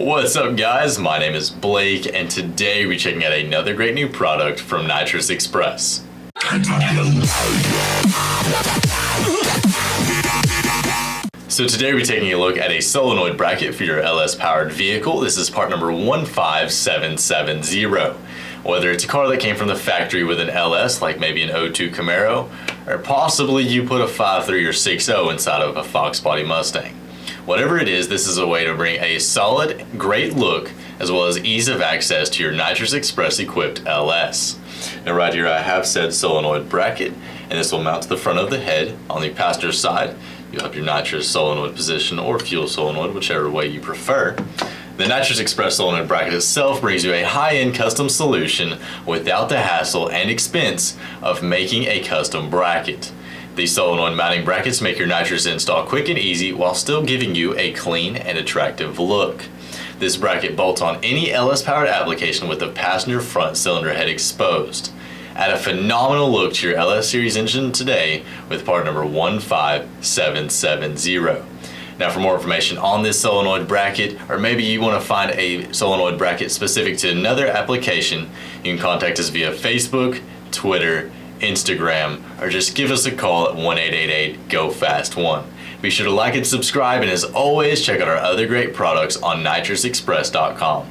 What's up guys, my name is Blake and today we're checking out another great new product from Nitrous Express. So today we're taking a look at a solenoid bracket for your LS powered vehicle. This is part number 15770. Whether it's a car that came from the factory with an LS, like maybe an 02 Camaro, or possibly you put a 5.3 or 6.0 inside of a Fox Body Mustang. Whatever it is, this is a way to bring a solid, great look, as well as ease of access to your Nitrous Express equipped LS. Now right here I have said solenoid bracket, and this will mount to the front of the head. On the passenger side, you'll have your Nitrous solenoid position or fuel solenoid, whichever way you prefer. The Nitrous Express solenoid bracket itself brings you a high-end custom solution without the hassle and expense of making a custom bracket. These solenoid mounting brackets make your Nitrous install quick and easy while still giving you a clean and attractive look. This bracket bolts on any LS powered application with the passenger front cylinder head exposed. Add a phenomenal look to your LS series engine today with part number 15770. Now for more information on this solenoid bracket, or maybe you want to find a solenoid bracket specific to another application, you can contact us via Facebook, Twitter, Instagram, or just give us a call at 1-888-GO-FAST-1. Be sure to like and subscribe, and as always, check out our other great products on nitrousexpress.com.